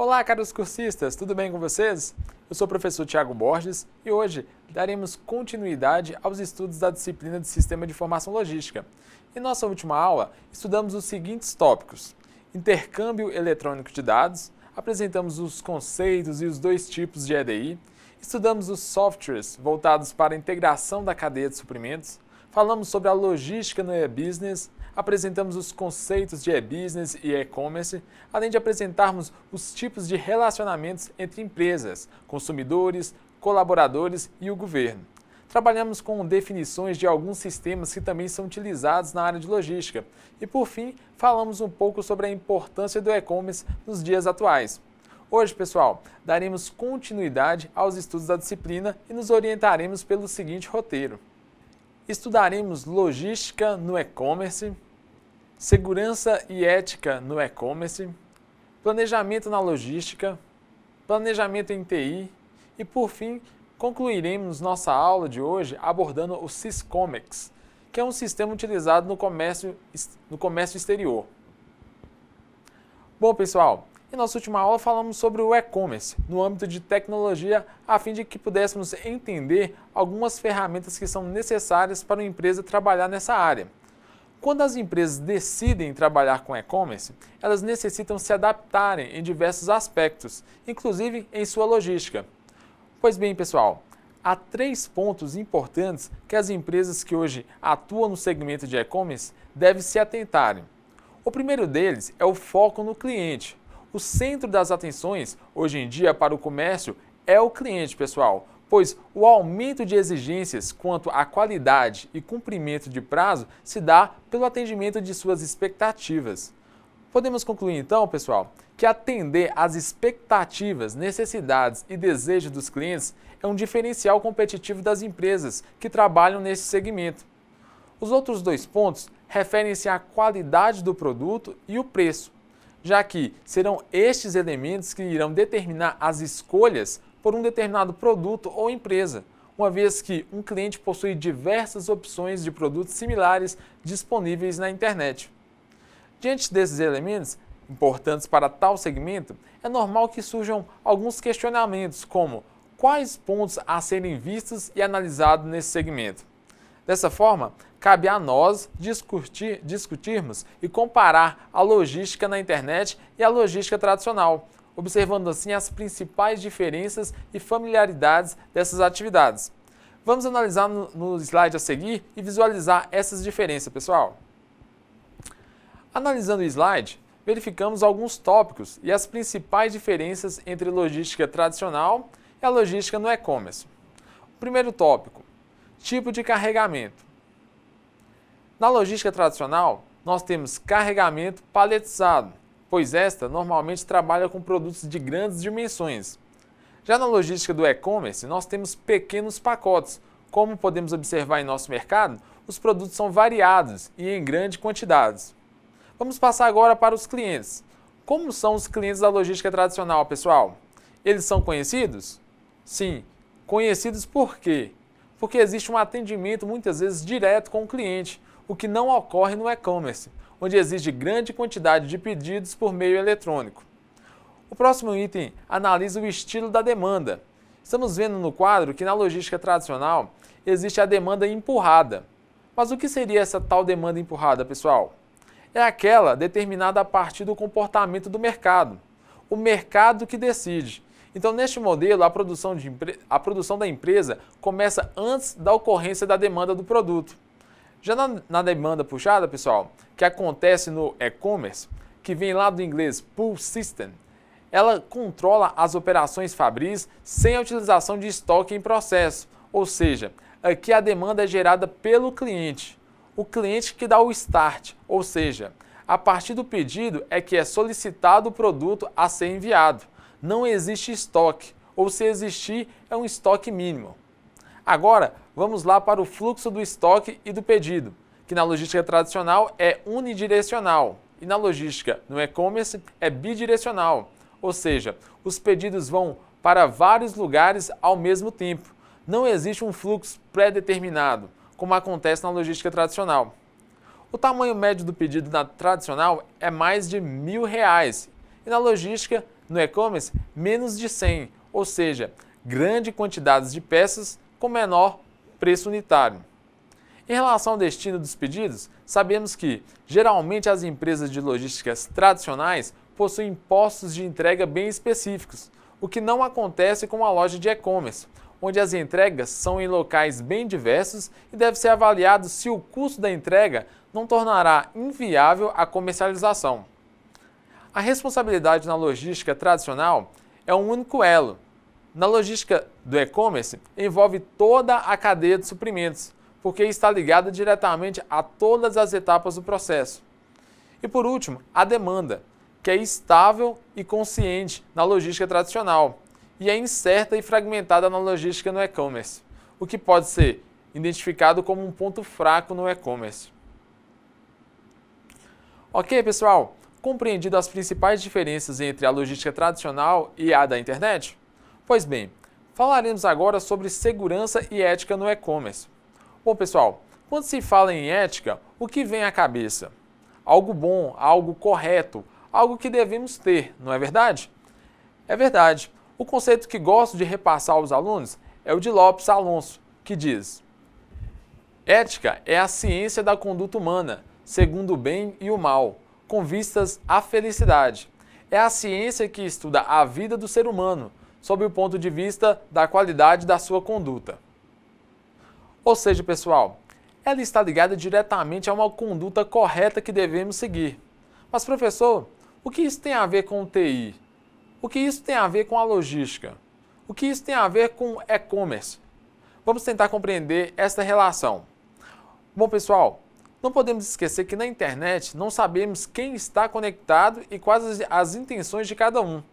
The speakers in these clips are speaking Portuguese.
Olá, caros cursistas, tudo bem com vocês? Eu sou o professor Thiago Borges e hoje daremos continuidade aos estudos da disciplina de Sistema de Informação Logística. Em nossa última aula, estudamos os seguintes tópicos: intercâmbio eletrônico de dados, apresentamos os conceitos e os dois tipos de EDI, estudamos os softwares voltados para a integração da cadeia de suprimentos, falamos sobre a logística no e-business, apresentamos os conceitos de e-business e e-commerce, além de apresentarmos os tipos de relacionamentos entre empresas, consumidores, colaboradores e o governo. Trabalhamos com definições de alguns sistemas que também são utilizados na área de logística. E, por fim, falamos um pouco sobre a importância do e-commerce nos dias atuais. Hoje, pessoal, daremos continuidade aos estudos da disciplina e nos orientaremos pelo seguinte roteiro. Estudaremos logística no e-commerce, segurança e ética no e-commerce, planejamento na logística, planejamento em TI e, por fim, concluiremos nossa aula de hoje abordando o Syscomex, que é um sistema utilizado no comércio exterior. Bom, pessoal, em nossa última aula falamos sobre o e-commerce no âmbito de tecnologia, a fim de que pudéssemos entender algumas ferramentas que são necessárias para uma empresa trabalhar nessa área. Quando as empresas decidem trabalhar com e-commerce, elas necessitam se adaptarem em diversos aspectos, inclusive em sua logística. Pois bem, pessoal, há 3 pontos importantes que as empresas que hoje atuam no segmento de e-commerce devem se atentarem. O primeiro deles é o foco no cliente. O centro das atenções, hoje em dia, para o comércio é o cliente, pessoal, pois o aumento de exigências quanto à qualidade e cumprimento de prazo se dá pelo atendimento de suas expectativas. Podemos concluir então, pessoal, que atender às expectativas, necessidades e desejos dos clientes é um diferencial competitivo das empresas que trabalham nesse segmento. Os outros 2 pontos referem-se à qualidade do produto e o preço, já que serão estes elementos que irão determinar as escolhas por um determinado produto ou empresa, uma vez que um cliente possui diversas opções de produtos similares disponíveis na internet. Diante desses elementos importantes para tal segmento, é normal que surjam alguns questionamentos, como quais pontos a serem vistos e analisados nesse segmento. Dessa forma, cabe a nós discutirmos e comparar a logística na internet e a logística tradicional, observando assim as principais diferenças e familiaridades dessas atividades. Vamos analisar no slide a seguir e visualizar essas diferenças, pessoal. Analisando o slide, verificamos alguns tópicos e as principais diferenças entre logística tradicional e a logística no e-commerce. O primeiro tópico: tipo de carregamento. Na logística tradicional, nós temos carregamento paletizado, pois esta normalmente trabalha com produtos de grandes dimensões. Já na logística do e-commerce, nós temos pequenos pacotes. Como podemos observar em nosso mercado, os produtos são variados e em grandes quantidades. Vamos passar agora para os clientes. Como são os clientes da logística tradicional, pessoal? Eles são conhecidos? Sim. Conhecidos por quê? Porque existe um atendimento muitas vezes direto com o cliente, o que não ocorre no e-commerce, onde existe grande quantidade de pedidos por meio eletrônico. O próximo item analisa o estilo da demanda. Estamos vendo no quadro que na logística tradicional existe a demanda empurrada. Mas o que seria essa tal demanda empurrada, pessoal? É aquela determinada a partir do comportamento do mercado. O mercado que decide. Então, neste modelo, a produção da empresa começa antes da ocorrência da demanda do produto. Já na demanda puxada, pessoal, que acontece no e-commerce, que vem lá do inglês pull system, ela controla as operações fabris sem a utilização de estoque em processo, ou seja, aqui a demanda é gerada pelo cliente. O cliente que dá o start, ou seja, a partir do pedido é que é solicitado o produto a ser enviado. Não existe estoque, ou se existir, é um estoque mínimo. Agora, vamos lá para o fluxo do estoque e do pedido, que na logística tradicional é unidirecional e na logística no e-commerce é bidirecional, ou seja, os pedidos vão para vários lugares ao mesmo tempo. Não existe um fluxo pré-determinado, como acontece na logística tradicional. O tamanho médio do pedido na tradicional é mais de R$ 1.000 e na logística No e-commerce, menos de 100, ou seja, grande quantidade de peças com menor preço unitário. Em relação ao destino dos pedidos, sabemos que, geralmente, as empresas de logísticas tradicionais possuem postos de entrega bem específicos, o que não acontece com uma loja de e-commerce, onde as entregas são em locais bem diversos e deve ser avaliado se o custo da entrega não tornará inviável a comercialização. A responsabilidade na logística tradicional é um único elo. Na logística do e-commerce, envolve toda a cadeia de suprimentos, porque está ligada diretamente a todas as etapas do processo. E por último, a demanda, que é estável e consciente na logística tradicional e é incerta e fragmentada na logística no e-commerce, o que pode ser identificado como um ponto fraco no e-commerce. Ok, pessoal? Compreendido as principais diferenças entre a logística tradicional e a da internet? Pois bem, falaremos agora sobre segurança e ética no e-commerce. Bom, pessoal, quando se fala em ética, o que vem à cabeça? Algo bom, algo correto, algo que devemos ter, não é verdade? É verdade. O conceito que gosto de repassar aos alunos é o de Lopes Alonso, que diz: ética é a ciência da conduta humana, segundo o bem e o mal, com vistas à felicidade. É a ciência que estuda a vida do ser humano, sob o ponto de vista da qualidade da sua conduta. Ou seja, pessoal, ela está ligada diretamente a uma conduta correta que devemos seguir. Mas, professor, o que isso tem a ver com o TI? O que isso tem a ver com a logística? O que isso tem a ver com e-commerce? Vamos tentar compreender esta relação. Bom, pessoal, não podemos esquecer que na internet não sabemos quem está conectado e quais as intenções de cada um.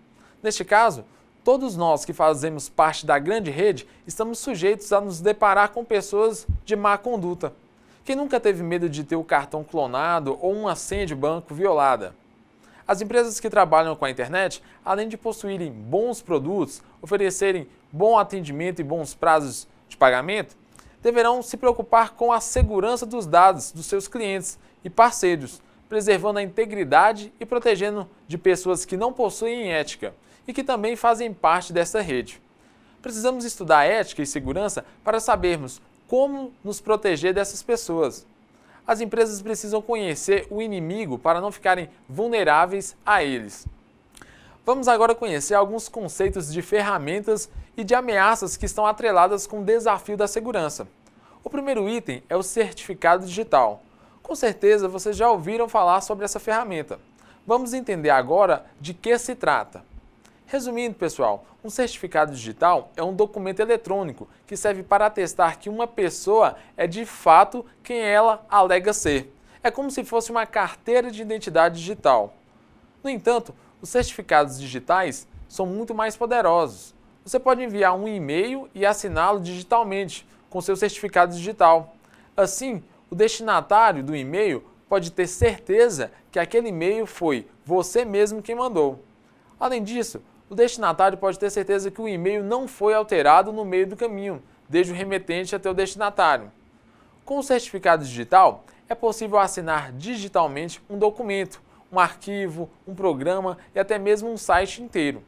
Neste caso, todos nós que fazemos parte da grande rede estamos sujeitos a nos deparar com pessoas de má conduta. Quem nunca teve medo de ter o cartão clonado ou uma senha de banco violada? As empresas que trabalham com a internet, além de possuírem bons produtos, oferecerem bom atendimento e bons prazos de pagamento, deverão se preocupar com a segurança dos dados dos seus clientes e parceiros, preservando a integridade e protegendo de pessoas que não possuem ética e que também fazem parte dessa rede. Precisamos estudar ética e segurança para sabermos como nos proteger dessas pessoas. As empresas precisam conhecer o inimigo para não ficarem vulneráveis a eles. Vamos agora conhecer alguns conceitos de ferramentas e de ameaças que estão atreladas com o desafio da segurança. O primeiro item é o certificado digital. Com certeza vocês já ouviram falar sobre essa ferramenta. Vamos entender agora de que se trata. Resumindo, pessoal, um certificado digital é um documento eletrônico que serve para atestar que uma pessoa é de fato quem ela alega ser. É como se fosse uma carteira de identidade digital. No entanto, os certificados digitais são muito mais poderosos. Você pode enviar um e-mail e assiná-lo digitalmente com seu certificado digital. Assim, o destinatário do e-mail pode ter certeza que aquele e-mail foi você mesmo quem mandou. Além disso, o destinatário pode ter certeza que o e-mail não foi alterado no meio do caminho, desde o remetente até o destinatário. Com o certificado digital, é possível assinar digitalmente um documento, um arquivo, um programa e até mesmo um site inteiro.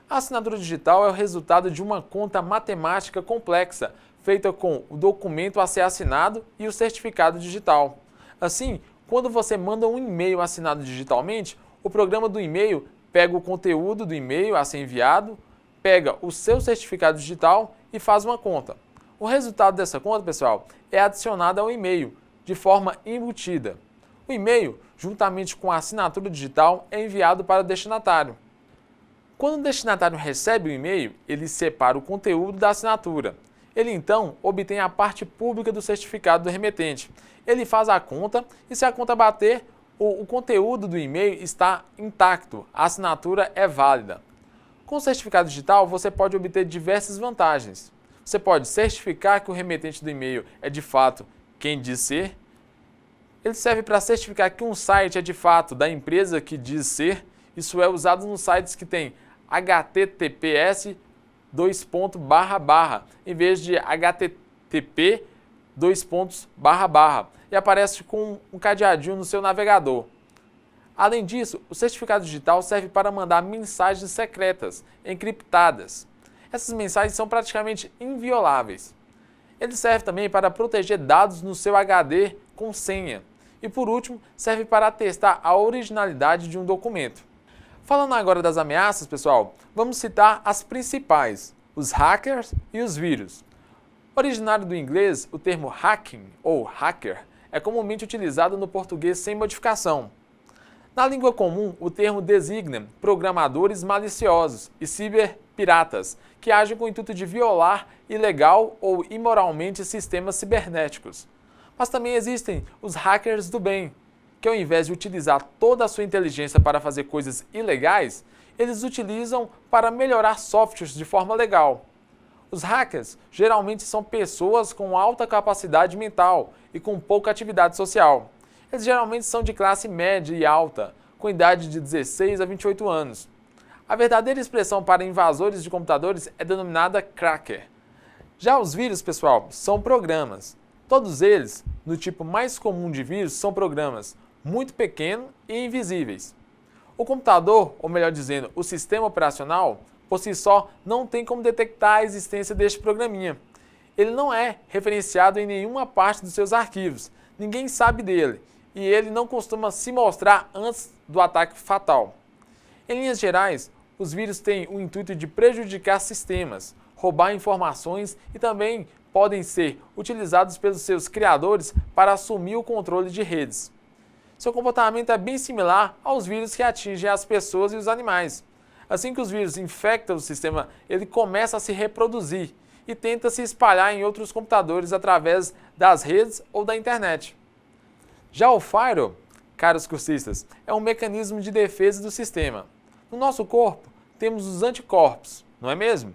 A assinatura digital é o resultado de uma conta matemática complexa, feita com o documento a ser assinado e o certificado digital. Assim, quando você manda um e-mail assinado digitalmente, o programa do e-mail pega o conteúdo do e-mail a ser enviado, pega o seu certificado digital e faz uma conta. O resultado dessa conta, pessoal, é adicionado ao e-mail, de forma embutida. O e-mail, juntamente com a assinatura digital, é enviado para o destinatário. Quando o destinatário recebe o e-mail, ele separa o conteúdo da assinatura. Ele então obtém a parte pública do certificado do remetente. Ele faz a conta e, se a conta bater, o conteúdo do e-mail está intacto, a assinatura é válida. Com o certificado digital, você pode obter diversas vantagens. Você pode certificar que o remetente do e-mail é de fato quem diz ser. Ele serve para certificar que um site é de fato da empresa que diz ser. Isso é usado nos sites que tem https em vez de http e aparece com um cadeadinho no seu navegador. Além disso, o certificado digital serve para mandar mensagens secretas, encriptadas. Essas mensagens são praticamente invioláveis. Ele serve também para proteger dados no seu HD com senha. E por último, serve para atestar a originalidade de um documento. Falando agora das ameaças, pessoal, vamos citar as principais, os hackers e os vírus. Originário do inglês, o termo hacking ou hacker é comumente utilizado no português sem modificação. Na língua comum, o termo designa programadores maliciosos e ciberpiratas, que agem com o intuito de violar ilegal ou imoralmente sistemas cibernéticos. Mas também existem os hackers do bem, que ao invés de utilizar toda a sua inteligência para fazer coisas ilegais, eles utilizam para melhorar softwares de forma legal. Os hackers geralmente são pessoas com alta capacidade mental e com pouca atividade social. Eles geralmente são de classe média e alta, com idade de 16 a 28 anos. A verdadeira expressão para invasores de computadores é denominada cracker. Já os vírus, pessoal, são programas. Todos eles, no tipo mais comum de vírus, são programas muito pequenos e invisíveis. O computador, ou melhor dizendo, o sistema operacional, por si só, não tem como detectar a existência deste programinha. Ele não é referenciado em nenhuma parte dos seus arquivos, ninguém sabe dele, e ele não costuma se mostrar antes do ataque fatal. Em linhas gerais, os vírus têm o intuito de prejudicar sistemas, roubar informações e também podem ser utilizados pelos seus criadores para assumir o controle de redes. Seu comportamento é bem similar aos vírus que atingem as pessoas e os animais. Assim que os vírus infectam o sistema, ele começa a se reproduzir e tenta se espalhar em outros computadores através das redes ou da internet. Já o firewall, caros cursistas, é um mecanismo de defesa do sistema. No nosso corpo, temos os anticorpos, não é mesmo?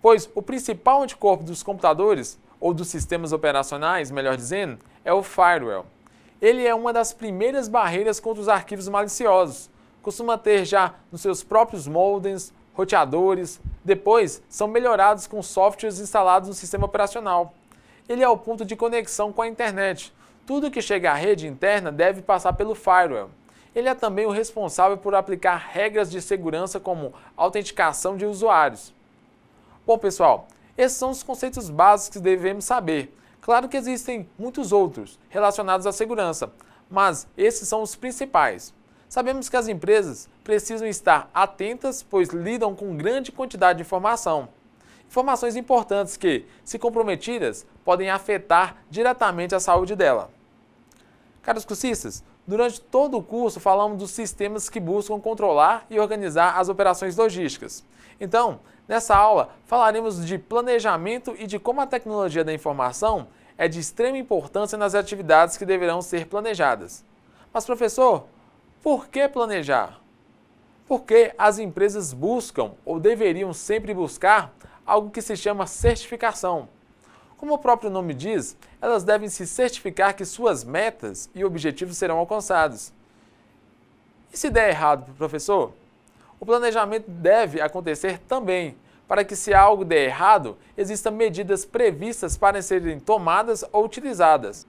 Pois o principal anticorpo dos computadores, ou dos sistemas operacionais, melhor dizendo, é o firewall. Ele é uma das primeiras barreiras contra os arquivos maliciosos. Costuma ter já nos seus próprios modems, roteadores, depois são melhorados com softwares instalados no sistema operacional. Ele é o ponto de conexão com a internet. Tudo que chega à rede interna deve passar pelo firewall. Ele é também o responsável por aplicar regras de segurança como autenticação de usuários. Bom, pessoal, esses são os conceitos básicos que devemos saber. Claro que existem muitos outros relacionados à segurança, mas esses são os principais. Sabemos que as empresas precisam estar atentas, pois lidam com grande quantidade de informação. Informações importantes que, se comprometidas, podem afetar diretamente a saúde dela. Caros cursistas, durante todo o curso falamos dos sistemas que buscam controlar e organizar as operações logísticas. Então, nessa aula, falaremos de planejamento e de como a tecnologia da informação é de extrema importância nas atividades que deverão ser planejadas. Mas, professor, por que planejar? Porque as empresas buscam, ou deveriam sempre buscar, algo que se chama certificação. Como o próprio nome diz, elas devem se certificar que suas metas e objetivos serão alcançados. E se der errado, professor? O planejamento deve acontecer também, para que se algo der errado, existam medidas previstas para serem tomadas ou utilizadas.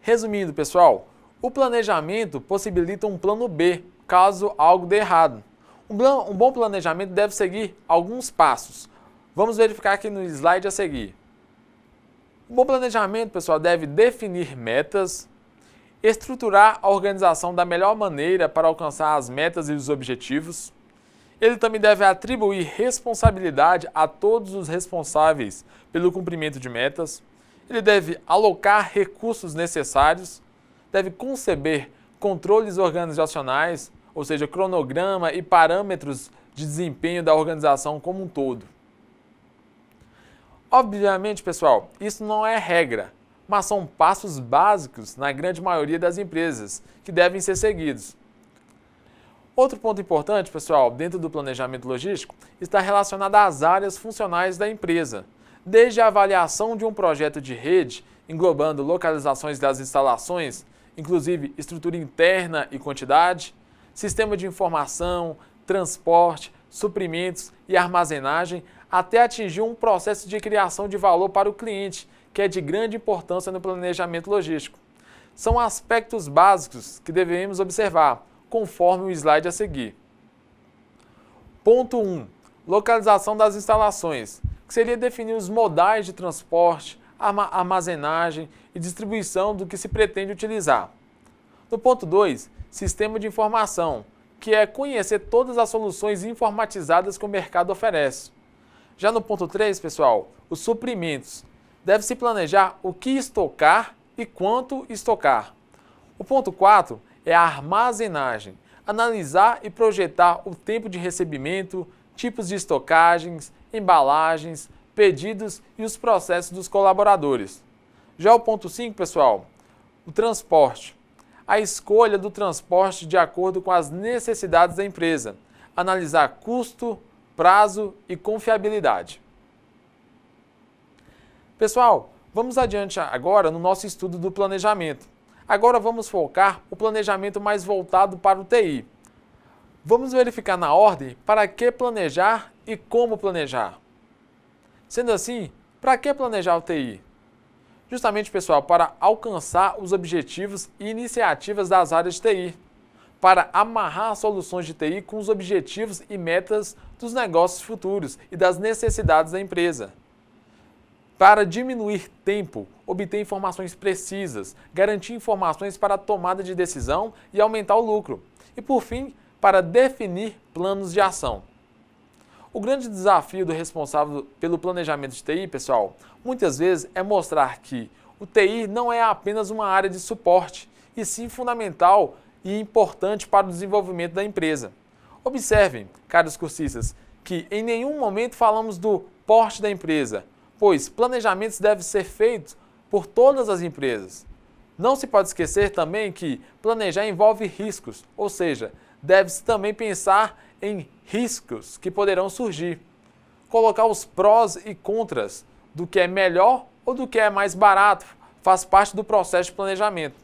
Resumindo, pessoal, o planejamento possibilita um plano B, caso algo dê errado. Um bom planejamento deve seguir alguns passos. Vamos verificar aqui no slide a seguir. Um bom planejamento, pessoal, deve definir metas, estruturar a organização da melhor maneira para alcançar as metas e os objetivos. Ele também deve atribuir responsabilidade a todos os responsáveis pelo cumprimento de metas. Ele deve alocar recursos necessários, deve conceber controles organizacionais, ou seja, cronograma e parâmetros de desempenho da organização como um todo. Obviamente, pessoal, isso não é regra, mas são passos básicos na grande maioria das empresas que devem ser seguidos. Outro ponto importante, pessoal, dentro do planejamento logístico, está relacionado às áreas funcionais da empresa, desde a avaliação de um projeto de rede, englobando localizações das instalações, inclusive estrutura interna e quantidade, sistema de informação, transporte, suprimentos e armazenagem, até atingir um processo de criação de valor para o cliente, que é de grande importância no planejamento logístico. São aspectos básicos que devemos observar, conforme o slide a seguir. Ponto 1. Localização das instalações, que seria definir os modais de transporte, armazenagem e distribuição do que se pretende utilizar. No ponto 2, sistema de informação, que é conhecer todas as soluções informatizadas que o mercado oferece. Já no ponto 3, pessoal, os suprimentos. Deve-se planejar o que estocar e quanto estocar. O ponto 4 é a armazenagem, analisar e projetar o tempo de recebimento, tipos de estocagens, embalagens, pedidos e os processos dos colaboradores. Já o ponto 5, pessoal, o transporte. A escolha do transporte de acordo com as necessidades da empresa. Analisar custo, prazo e confiabilidade. Pessoal, vamos adiante agora no nosso estudo do planejamento. Agora vamos focar o planejamento mais voltado para o TI. Vamos verificar na ordem para que planejar e como planejar. Sendo assim, para que planejar o TI? Justamente, pessoal, para alcançar os objetivos e iniciativas das áreas de TI, para amarrar as soluções de TI com os objetivos e metas dos negócios futuros e das necessidades da empresa, para diminuir tempo, obter informações precisas, garantir informações para a tomada de decisão e aumentar o lucro, e por fim, para definir planos de ação. O grande desafio do responsável pelo planejamento de TI, pessoal, muitas vezes é mostrar que o TI não é apenas uma área de suporte, e sim fundamental e importante para o desenvolvimento da empresa. Observem, caros cursistas, que em nenhum momento falamos do porte da empresa, pois planejamentos devem ser feitos por todas as empresas. Não se pode esquecer também que planejar envolve riscos, ou seja, deve-se também pensar em riscos que poderão surgir. Colocar os prós e contras do que é melhor ou do que é mais barato faz parte do processo de planejamento.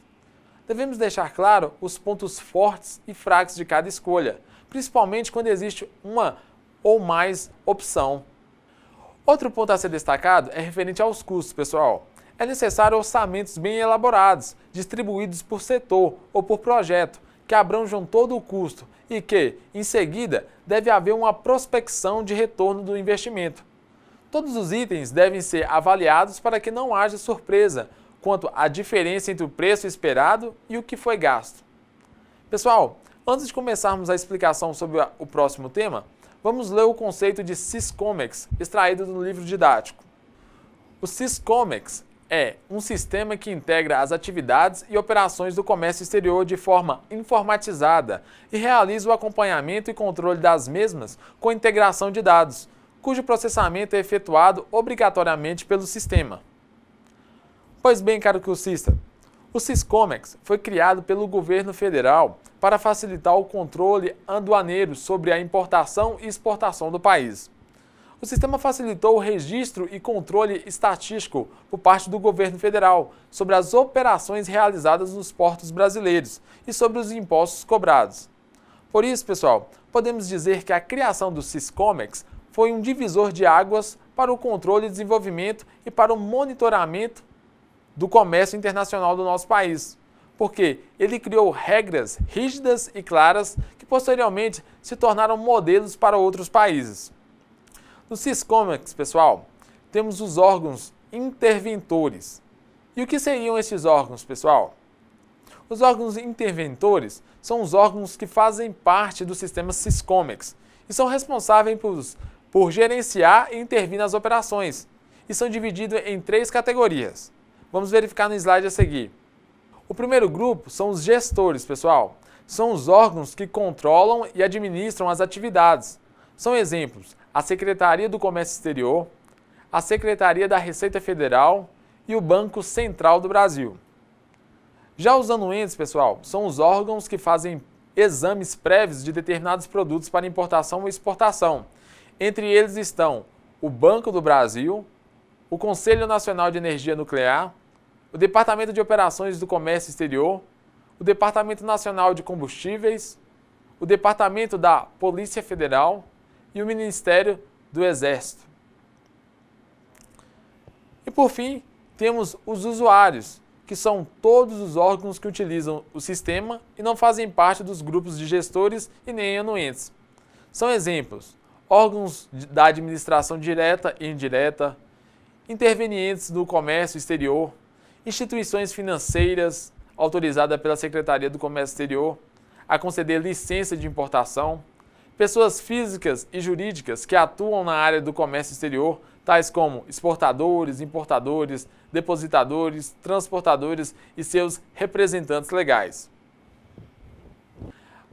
Devemos deixar claro os pontos fortes e fracos de cada escolha, principalmente quando existe uma ou mais opção. Outro ponto a ser destacado é referente aos custos, pessoal. É necessário orçamentos bem elaborados, distribuídos por setor ou por projeto, que abranjam todo o custo e que, em seguida, deve haver uma prospecção de retorno do investimento. Todos os itens devem ser avaliados para que não haja surpresa quanto à diferença entre o preço esperado e o que foi gasto. Pessoal, antes de começarmos a explicação sobre o próximo tema, vamos ler o conceito de Syscomex, extraído do livro didático. O Syscomex é um sistema que integra as atividades e operações do comércio exterior de forma informatizada e realiza o acompanhamento e controle das mesmas com integração de dados, cujo processamento é efetuado obrigatoriamente pelo sistema. Pois bem, caro cursista, o Syscomex foi criado pelo governo federal para facilitar o controle aduaneiro sobre a importação e exportação do país. O sistema facilitou o registro e controle estatístico por parte do governo federal sobre as operações realizadas nos portos brasileiros e sobre os impostos cobrados. Por isso, pessoal, podemos dizer que a criação do Syscomex foi um divisor de águas para o controle e desenvolvimento e para o monitoramento do comércio internacional do nosso país, porque ele criou regras rígidas e claras que posteriormente se tornaram modelos para outros países. No Syscomex, pessoal, temos os órgãos interventores. E o que seriam esses órgãos, pessoal? Os órgãos interventores são os órgãos que fazem parte do sistema Syscomex e são responsáveis por gerenciar e intervir nas operações, e são divididos em 3 categorias. Vamos verificar no slide a seguir. O primeiro grupo são os gestores, pessoal. São os órgãos que controlam e administram as atividades. São exemplos: a Secretaria do Comércio Exterior, a Secretaria da Receita Federal e o Banco Central do Brasil. Já os anuentes, pessoal, são os órgãos que fazem exames prévios de determinados produtos para importação ou exportação. Entre eles estão o Banco do Brasil, o Conselho Nacional de Energia Nuclear, o Departamento de Operações do Comércio Exterior, o Departamento Nacional de Combustíveis, o Departamento da Polícia Federal e o Ministério do Exército. E por fim, temos os usuários, que são todos os órgãos que utilizam o sistema e não fazem parte dos grupos de gestores e nem anuentes. São exemplos: órgãos da administração direta e indireta, intervenientes do comércio exterior, instituições financeiras autorizadas pela Secretaria do Comércio Exterior a conceder licença de importação, pessoas físicas e jurídicas que atuam na área do comércio exterior, tais como exportadores, importadores, depositadores, transportadores e seus representantes legais.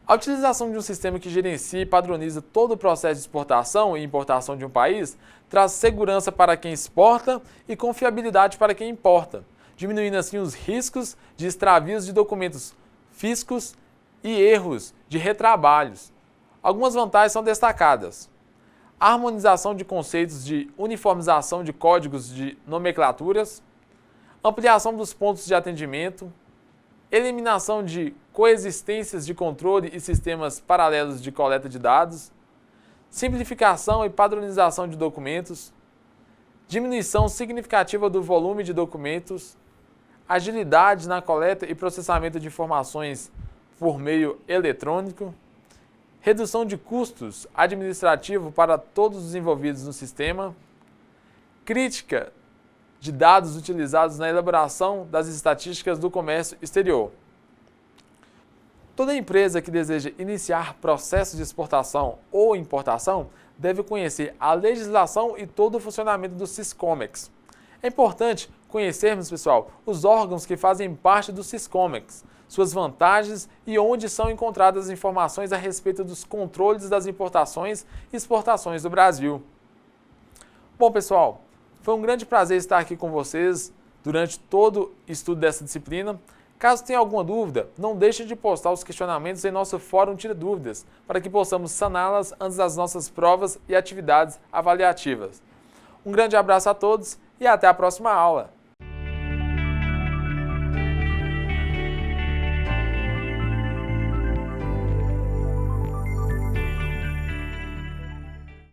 A utilização de um sistema que gerencia e padroniza todo o processo de exportação e importação de um país traz segurança para quem exporta e confiabilidade para quem importa, diminuindo assim os riscos de extravios de documentos físicos e erros de retrabalhos. Algumas vantagens são destacadas: a harmonização de conceitos de uniformização de códigos de nomenclaturas, ampliação dos pontos de atendimento, eliminação de coexistências de controle e sistemas paralelos de coleta de dados, simplificação e padronização de documentos, diminuição significativa do volume de documentos, agilidade na coleta e processamento de informações por meio eletrônico, redução de custos administrativos para todos os envolvidos no sistema, crítica de dados utilizados na elaboração das estatísticas do comércio exterior. Toda empresa que deseja iniciar processo de exportação ou importação deve conhecer a legislação e todo o funcionamento do Siscomex. É importante conhecermos, pessoal, os órgãos que fazem parte do Siscomex, suas vantagens e onde são encontradas informações a respeito dos controles das importações e exportações do Brasil. Bom, pessoal, foi um grande prazer estar aqui com vocês durante todo o estudo dessa disciplina. Caso tenha alguma dúvida, não deixe de postar os questionamentos em nosso fórum Tira Dúvidas, para que possamos saná-las antes das nossas provas e atividades avaliativas. Um grande abraço a todos e até a próxima aula!